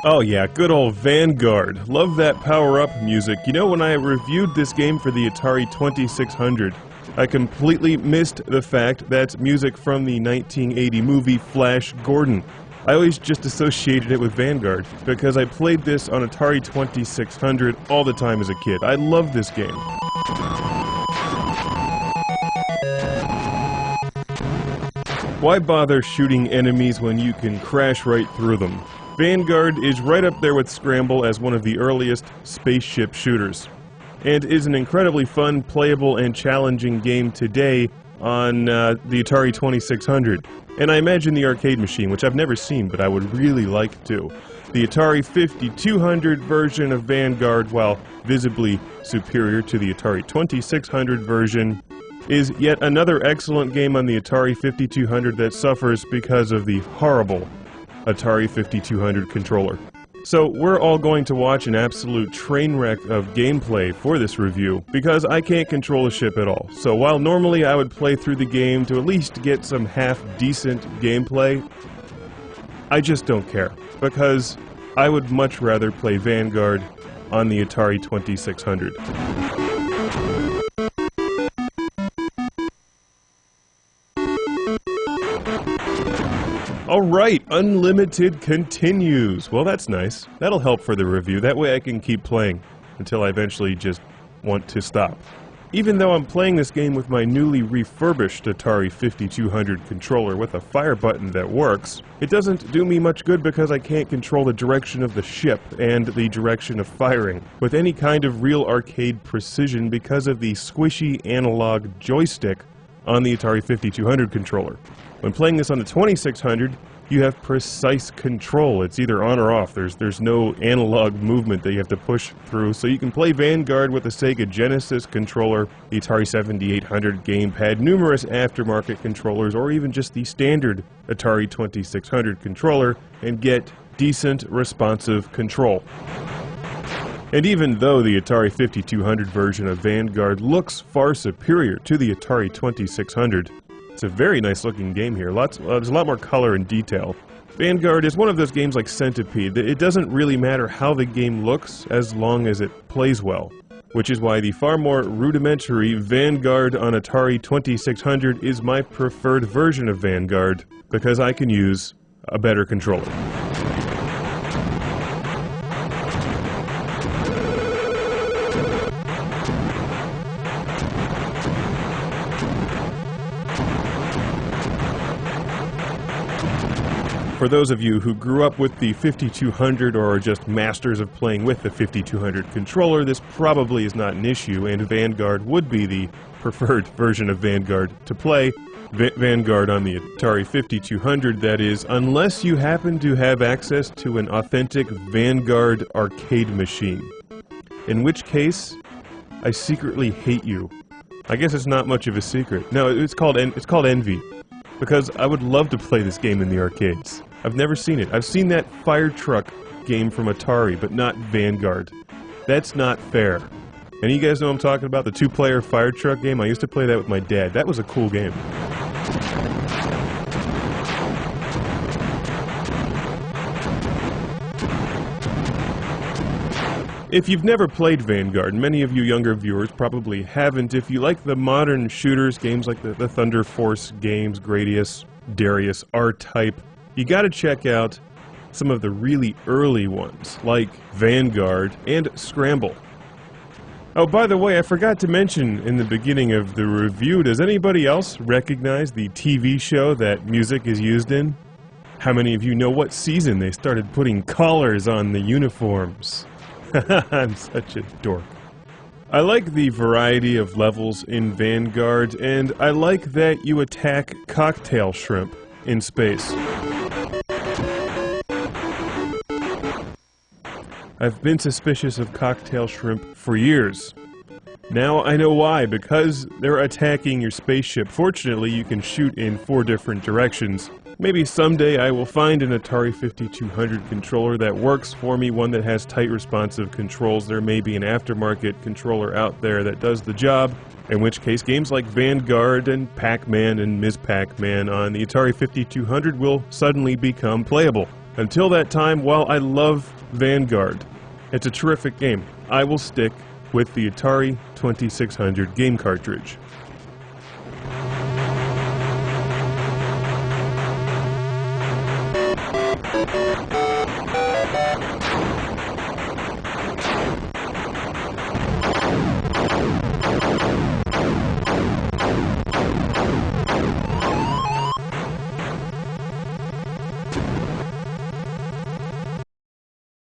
Oh yeah, good old Vanguard. Love that power-up music. You know, when I reviewed this game for the Atari 2600, I completely missed the fact that's music from the 1980 movie Flash Gordon. I always just associated it with Vanguard, because I played this on Atari 2600 all the time as a kid. I love this game. Why bother shooting enemies when you can crash right through them? Vanguard is right up there with Scramble as one of the earliest spaceship shooters, and is an incredibly fun, playable, and challenging game today on the Atari 2600. And I imagine the arcade machine, which I've never seen, but I would really like to. The Atari 5200 version of Vanguard, while visibly superior to the Atari 2600 version, is yet another excellent game on the Atari 5200 that suffers because of the horrible Atari 5200 controller. So we're all going to watch an absolute train wreck of gameplay for this review, because I can't control the ship at all. So while normally I would play through the game to at least get some half-decent gameplay, I just don't care, because I would much rather play Vanguard on the Atari 2600. Alright, Unlimited continues. Well, that's nice. That'll help for the review. That way I can keep playing until I eventually just want to stop. Even though I'm playing this game with my newly refurbished Atari 5200 controller with a fire button that works, it doesn't do me much good because I can't control the direction of the ship and the direction of firing with any kind of real arcade precision because of the squishy analog joystick on the Atari 5200 controller. When playing this on the 2600, you have precise control. It's either on or off. There's no analog movement that you have to push through, so you can play Vanguard with the Sega Genesis controller, the Atari 7800 gamepad, numerous aftermarket controllers, or even just the standard Atari 2600 controller, and get decent, responsive control. And even though the Atari 5200 version of Vanguard looks far superior to the Atari 2600, it's a very nice looking game here. There's a lot more color and detail. Vanguard is one of those games like Centipede. It doesn't really matter how the game looks as long as it plays well, which is why the far more rudimentary Vanguard on Atari 2600 is my preferred version of Vanguard, because I can use a better controller. For those of you who grew up with the 5200 or are just masters of playing with the 5200 controller, this probably is not an issue, and Vanguard would be the preferred version of Vanguard to play. Vanguard on the Atari 5200, that is, unless you happen to have access to an authentic Vanguard arcade machine. In which case, I secretly hate you. I guess it's not much of a secret. No, it's called envy. Because I would love to play this game in the arcades. I've never seen it. I've seen that fire truck game from Atari, but not Vanguard. That's not fair. And you guys know what I'm talking about? The two-player fire truck game? I used to play that with my dad. That was a cool game. If you've never played Vanguard, many of you younger viewers probably haven't. If you like the modern shooters, games like the Thunder Force games, Gradius, Darius, R-Type, you gotta check out some of the really early ones, like Vanguard and Scramble. Oh, by the way, I forgot to mention in the beginning of the review, does anybody else recognize the TV show that music is used in? How many of you know what season they started putting collars on the uniforms? I'm such a dork. I like the variety of levels in Vanguard, and I like that you attack cocktail shrimp in space. I've been suspicious of cocktail shrimp for years. Now I know why, because they're attacking your spaceship. Fortunately, you can shoot in 4 different directions. Maybe someday I will find an Atari 5200 controller that works for me, one that has tight responsive controls. There may be an aftermarket controller out there that does the job, in which case games like Vanguard and Pac-Man and Ms. Pac-Man on the Atari 5200 will suddenly become playable. Until that time, while I love Vanguard, it's a terrific game, I will stick with the Atari 2600 game cartridge.